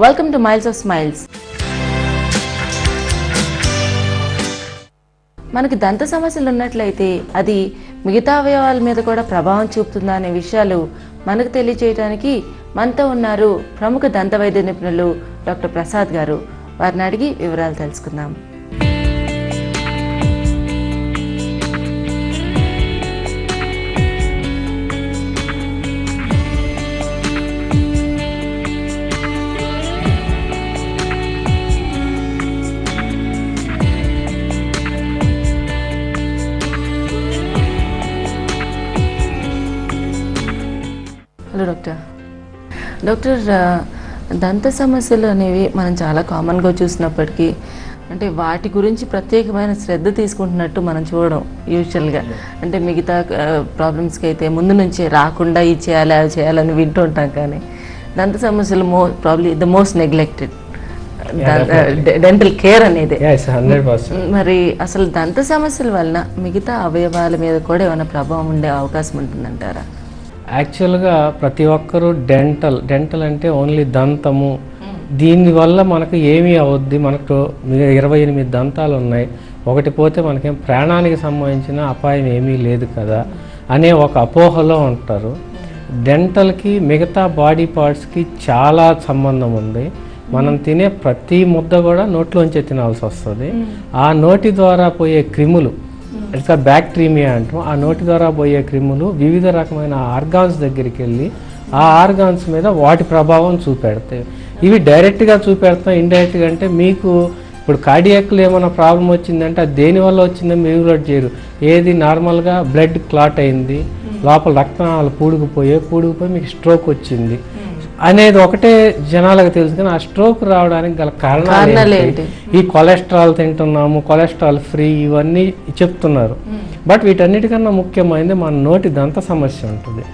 Welcome to miles of smiles. మనకి దంత సమస్యలు ఉన్నట్లయితే అది మిగతా అవయవాల మీద కూడా ప్రభావం చూపుతుందా అనే విషయాలు మనకు తెలియజేయడానికి మనతో ఉన్నారు ప్రముఖ దంత వైద్య నిపుణులు డాక్టర్ ప్రసాద్ గారు. వారిని అడిగి వివరాలు తెలుసుకుందాం. హలో డాక్టర్, దంత సమస్యలు అనేవి మనం చాలా కామన్గా చూసినప్పటికీ అంటే వాటి గురించి ప్రత్యేకమైన శ్రద్ధ తీసుకుంటున్నట్టు మనం చూడడం యూజువల్గా. అంటే మిగతా ప్రాబ్లమ్స్కి అయితే ముందు నుంచే రాకుండా ఇది చేయాలి అది చేయాలని వింటూ ఉంటాం, కానీ దంత సమస్యలు probably the most neglected dental care అనేది. మరి అసలు దంత సమస్యల వలన మిగతా అవయవాల మీద కూడా ఏమైనా ప్రభావం ఉండే అవకాశం ఉంటుందంటారా? యాక్చువల్గా ప్రతి ఒక్కరూ డెంటల్ అంటే ఓన్లీ దంతము, దీనివల్ల మనకు ఏమీ అవద్ది, మనకు 28 దంతాలు ఉన్నాయి, ఒకటి పోతే మనకేం ప్రాణానికి సంబంధించిన అపాయం ఏమీ లేదు కదా అనే ఒక అపోహలో ఉంటారు. డెంటల్కి మిగతా బాడీ పార్ట్స్కి చాలా సంబంధం ఉంది. మనం తినే ప్రతి ముద్ద కూడా నోట్లోంచే తినాల్సి వస్తుంది. ఆ నోటి ద్వారా పోయే క్రిములు, ఇట్లా బ్యాక్టీరియా అంటాం, ఆ నోటి ద్వారా పోయే క్రిములు వివిధ రకమైన ఆర్గాన్స్ దగ్గరికి వెళ్ళి ఆ ఆర్గాన్స్ మీద వాటి ప్రభావం చూపెడతాయి. ఇవి డైరెక్ట్గా చూపెడతాం, ఇండైరెక్ట్గా అంటే మీకు ఇప్పుడు కార్డియాక్లో ఏమైనా ప్రాబ్లం వచ్చిందంటే అది దేనివల్ల వచ్చిందని రెగ్యులేట్ చేయరు. ఏది నార్మల్గా బ్లడ్ క్లాట్ అయింది, లోపల రక్తనాళాలు పూడుకుపోయి మీకు స్ట్రోక్ వచ్చింది అనేది ఒకటే జనాలకు తెలుసు. కానీ ఆ స్ట్రోక్ రావడానికి గల కారణాలు ఏంటి? ఈ కొలెస్ట్రాల్ తింటున్నాము, కొలెస్ట్రాల్ ఫ్రీ ఇవన్నీ చెప్తున్నారు. బట్ వీటన్నిటికన్నా ముఖ్యమైనది మన నోటి దంత సమస్య ఉంటుంది.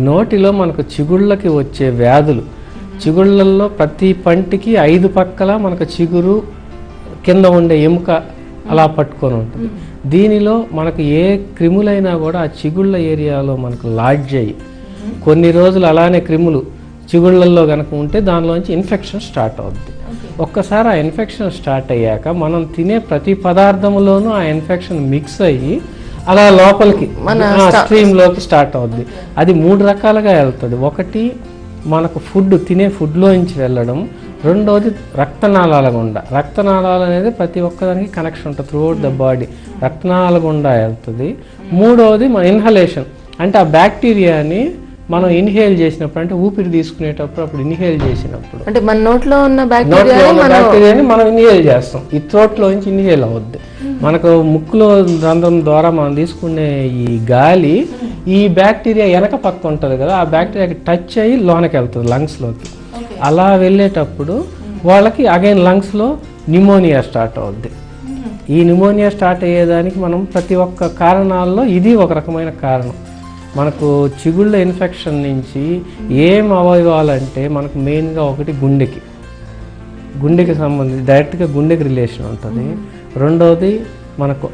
నోటిలో మనకు చిగుళ్ళకి వచ్చే వ్యాధులు, చిగుళ్ళల్లో ప్రతి పంటికి 5 పక్కల మనకు చిగురు కింద ఉండే ఎముక అలా పట్టుకొని ఉంటుంది. దీనిలో మనకు ఏ క్రిములైనా కూడా ఆ చిగుళ్ళ ఏరియాలో మనకు లాడ్జ్ అయ్యి కొన్ని రోజులు అలానే క్రిములు చిగుళ్ళల్లో కనుక ఉంటే దానిలోంచి ఇన్ఫెక్షన్ స్టార్ట్ అవుద్ది. ఒక్కసారి ఆ ఇన్ఫెక్షన్ స్టార్ట్ అయ్యాక మనం తినే ప్రతి పదార్థంలోనూ ఆ ఇన్ఫెక్షన్ మిక్స్ అయ్యి అలా లోపలికి స్ట్రీమ్లోకి స్టార్ట్ అవుద్ది. అది 3 రకాలుగా వెళ్తుంది. ఒకటి మనకు తినే ఫుడ్లోంచి వెళ్ళడం, రెండోది రక్తనాళాల గుండా. రక్తనాళాలు అనేది ప్రతి ఒక్కదానికి కనెక్షన్ ఉంటుంది త్రూఅవుట్ ద బాడీ, రక్తనాళాల గుండా వెళ్తుంది. మూడవది మన ఇన్హలేషన్, అంటే ఆ బ్యాక్టీరియాని మనం ఇన్హేల్ చేసినప్పుడు, అంటే ఊపిరి తీసుకునేటప్పుడు అప్పుడు ఇన్హేల్ చేసినప్పుడు అంటే మన నోట్లో ఉన్న బ్యాక్టీరియాని మనం ఇన్హేల్ చేస్తాం. ఈ థ్రోట్లో నుంచి ఇన్హేల్ అవుద్ది. మనకు ముక్కులో రంధ్రం ద్వారా మనం తీసుకునే ఈ గాలి ఈ బ్యాక్టీరియా వెనక పక్క ఉంటుంది కదా, ఆ బ్యాక్టీరియాకి టచ్ అయ్యి లోనకి వెళ్తుంది లంగ్స్లోకి. అలా వెళ్ళేటప్పుడు వాళ్ళకి అగైన్ లంగ్స్లో న్యూమోనియా స్టార్ట్ అవుద్ది. ఈ న్యూమోనియా స్టార్ట్ అయ్యేదానికి మనం ప్రతి ఒక్క కారణాల్లో ఇది ఒక రకమైన కారణం. మనకు చిగుళ్ళ ఇన్ఫెక్షన్ నుంచి ఏం అవయవాలంటే మనకు మెయిన్గా ఒకటి గుండెకి సంబంధించి డైరెక్ట్గా గుండెకి రిలేషన్ ఉంటుంది. రెండవది మనకు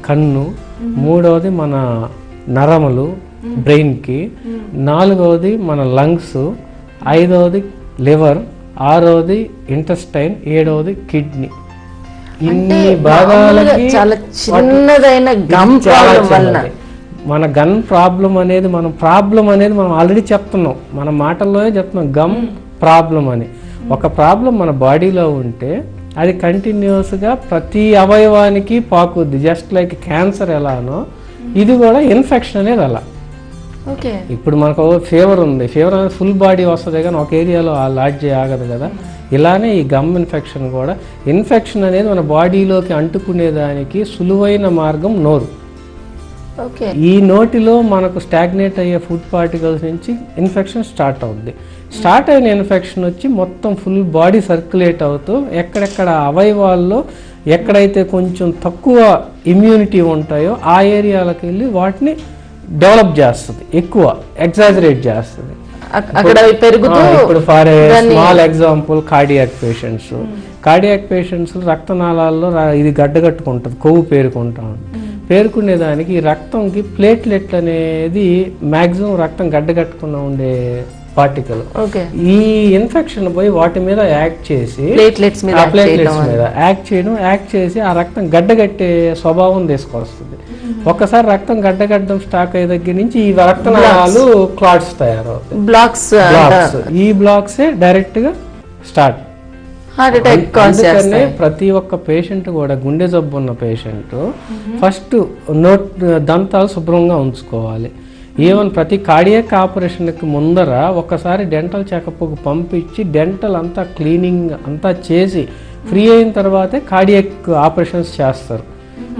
కన్ను, మూడవది మన నరములు బ్రెయిన్కి, నాలుగవది మన లంగ్స్, ఐదవది లివర్, ఆరవది ఇంటెస్టైన్, ఏడవది కిడ్నీ. ఇన్ని భాగాలకి చాలా చిన్నదైన గమ్ ప్రాబ్లం వలన మన ప్రాబ్లం అనేది మనం ఆల్రెడీ చెప్తున్నాం, మన మాటల్లోనే చెప్తున్నాం గమ్ ప్రాబ్లం అని. ఒక ప్రాబ్లం మన బాడీలో ఉంటే అది కంటిన్యూస్గా ప్రతి అవయవానికి పాకుద్ది. జస్ట్ లైక్ క్యాన్సర్ ఎలానో ఇది కూడా ఇన్ఫెక్షన్ అనేది అలా. ఇప్పుడు మనకు ఫీవర్ ఉంది, ఫీవర్ అనేది ఫుల్ బాడీ వస్తుంది కానీ ఒక ఏరియాలో లాడ్జ్ ఆగదు కదా. ఇలానే ఈ గమ్ ఇన్ఫెక్షన్ కూడా, ఇన్ఫెక్షన్ అనేది మన బాడీలోకి అంటుకునేదానికి సులువైన మార్గం నోరు. ఈ నోటిలో మనకు స్టాగ్నేట్ అయ్యే ఫుడ్ పార్టికల్స్ నుంచి ఇన్ఫెక్షన్ స్టార్ట్ అవుద్ది. స్టార్ట్ అయిన ఇన్ఫెక్షన్ వచ్చి మొత్తం ఫుల్ బాడీ సర్క్యులేట్ అవుతూ ఎక్కడెక్కడ అవయవాల్లో ఎక్కడైతే కొంచెం తక్కువ ఇమ్యూనిటీ ఉంటాయో ఆ ఏరియాలకు వెళ్ళి వాటిని డెవలప్ చేస్తుంది, ఎక్కువ ఎగ్జాజరేట్ చేస్తుంది. ఇప్పుడు for small example cardiac patients రక్తనాళాల్లో ఇది గడ్డగట్టుకుంటుంది, కొవ్వు పేరుకుంటా ఉంటుంది. పేరుకునేదానికి రక్తంకి ప్లేట్లెట్ అనేది మ్యాక్సిమం రక్తం గడ్డగట్టుకున్న ఉండే పార్టికల్. ఓకే. ఈ ఇన్ఫెక్షన్ పోయి వాటి మీద యాక్ట్ చేసి ప్లేట్లెట్స్ మీద యాక్ట్ చేసి ఆ రక్తం గడ్డగట్టే స్వభావం తీసుకొస్తుంది. ఒక్కసారి రక్తం గడ్డగడ్డం స్టాక్ అయ్యే దగ్గర నుంచి ఈ రక్తనాళాలు క్లాట్స్ తయారవుతాయి, బ్లాక్స్. ఈ బ్లాక్స్ డైరెక్ట్ గా స్టార్ట్ హార్ట్ అటాక్. అందుకనే ప్రతి ఒక్క పేషెంట్ కూడా, గుండె జబ్బు ఉన్న పేషెంట్ ఫస్ట్ దంతాలు శుభ్రంగా ఉంచుకోవాలి. ఈవెన్ ప్రతి కార్డియాక్ ఆపరేషన్కి ముందర ఒక్కసారి డెంటల్ చెకప్కి పంపించి డెంటల్ అంతా క్లీనింగ్ అంతా చేసి ఫ్రీ అయిన తర్వాతే కార్డియాక్ ఆపరేషన్స్ చేస్తారు.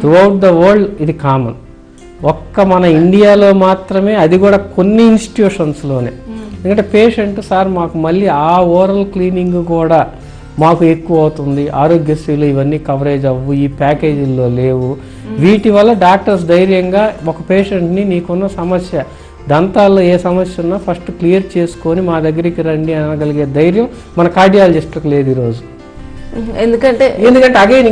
త్రూఅవుట్ ద వరల్డ్ ఇది కామన్. ఒక్క మన ఇండియాలో మాత్రమే, అది కూడా కొన్ని ఇన్స్టిట్యూషన్స్లోనే. ఎందుకంటే పేషెంట్ సార్ మాకు మళ్ళీ ఆ ఓరల్ క్లీనింగ్ కూడా మాకు ఎక్కువ అవుతుంది, ఆరోగ్యశ్రీలు ఇవన్నీ కవరేజ్ అవ్వు, ఈ ప్యాకేజీల్లో లేవు. వీటి వల్ల డాక్టర్స్ ధైర్యంగా ఒక పేషెంట్ని నీకున్న సమస్య, దంతాల్లో ఏ సమస్య ఉన్నా ఫస్ట్ క్లియర్ చేసుకొని మా దగ్గరికి రండి అనగలిగే ధైర్యం మన కార్డియాలజిస్టులకు లేదు ఈరోజు. ఎందుకంటే అగైన్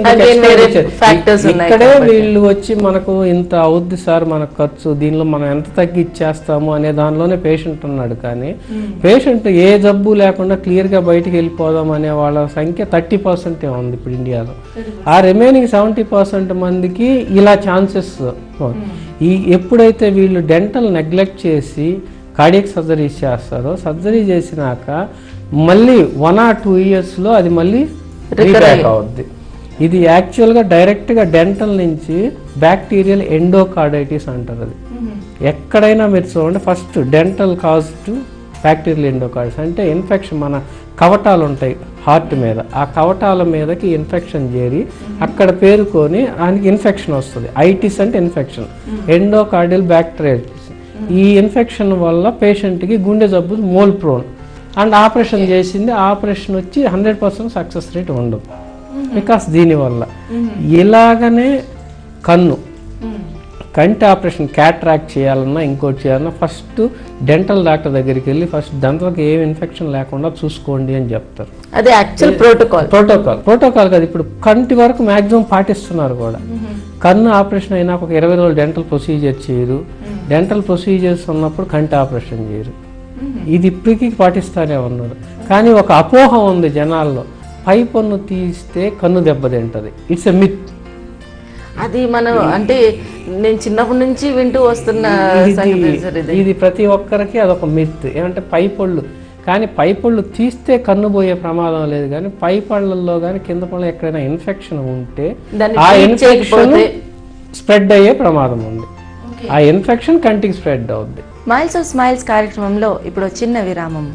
ఇక్కడే వీళ్ళు వచ్చి మనకు ఇంత అవుద్ది సార్ మనకు ఖర్చు, దీనిలో మనం ఎంత తగ్గిచ్చేస్తాము అనే దానిలోనే పేషెంట్ ఉన్నాడు. కానీ పేషెంట్ ఏ జబ్బు లేకుండా క్లియర్గా బయటికి వెళ్ళిపోదాం అనే వాళ్ళ సంఖ్య 30% ఉంది ఇప్పుడు ఇండియాలో. ఆ రిమైనింగ్ 70% మందికి ఇలా ఛాన్సెస్. ఎప్పుడైతే వీళ్ళు డెంటల్ నెగ్లెక్ట్ చేసి కార్డియాక్ సర్జరీస్ చేస్తారో, సర్జరీ చేసినాక మళ్ళీ 1 or 2 yearsలో అది మళ్ళీ రీబ్యాక్ అవుద్ది. ఇది యాక్చువల్గా డైరెక్ట్గా డెంటల్ నుంచి బ్యాక్టీరియల్ ఎండోకార్డైటిస్ అంటారు. అది ఎక్కడైనా మీరు చూడండి, first dental cause to bacterial endocarditis అంటే ఇన్ఫెక్షన్. మన కవటాలు ఉంటాయి హార్ట్ మీద, ఆ కవటాల మీదకి ఇన్ఫెక్షన్ చేరి అక్కడ పేరుకొని దానికి ఇన్ఫెక్షన్ వస్తుంది. ఐటిస్ అంటే ఇన్ఫెక్షన్, ఎండోకార్డియల్ బ్యాక్టీరియటిస్. ఈ ఇన్ఫెక్షన్ వల్ల పేషెంట్కి గుండె జబ్బు మోల్ ప్రోన్ అండ్ ఆపరేషన్ చేసింది, ఆపరేషన్ వచ్చి 100% సక్సెస్ రేట్ ఉండదు బికాస్ దీనివల్ల. ఇలాగనే కంటి ఆపరేషన్ క్యాట్రాక్ట్ చేయాలన్నా ఇంకోటి చేయాలన్నా ఫస్ట్ డెంటల్ డాక్టర్ దగ్గరికి వెళ్ళి ఫస్ట్ దంతాలకు ఏం ఇన్ఫెక్షన్ లేకుండా చూసుకోండి అని చెప్తారు. అదే యాక్చువల్ ప్రోటోకాల్ కాదు, ఇప్పుడు కంటి వరకు మ్యాక్సిమం పాటిస్తున్నారు కూడా. కన్ను ఆపరేషన్ అయినాక ఒక 20 రోజులు డెంటల్ ప్రొసీజర్ చేయరు, డెంటల్ ప్రొసీజర్స్ ఉన్నప్పుడు కంటి ఆపరేషన్ చేయరు. ఇది ఇప్పటికీ పాటిస్తానే ఉన్నారు. కానీ ఒక అపోహ ఉంది జనాల్లో, పై పన్ను తీస్తే కన్ను దెబ్బతింటది. It's a myth. అది మనం అంటే నేను చిన్నప్పటి నుంచి వింటూ వస్తున్న ఇది ప్రతి ఒక్కరికి అదొక మిత్. ఏమంటే పై పళ్ళు, కానీ పై పళ్ళు తీస్తే కన్ను పోయే ప్రమాదం లేదు. కానీ పై పళ్ళల్లో కానీ కింద పళ్ళు ఎక్కడైనా ఇన్ఫెక్షన్ ఉంటే ఆ ఇన్ఫెక్షన్ స్ప్రెడ్ అయ్యే ప్రమాదం ఉంది. ఆ ఇన్ఫెక్షన్ కంటికి స్ప్రెడ్ అవుద్ది. మైల్స్ ఆఫ్ స్మైల్స్ కార్యక్రమంలో ఇప్పుడు చిన్న విరామం.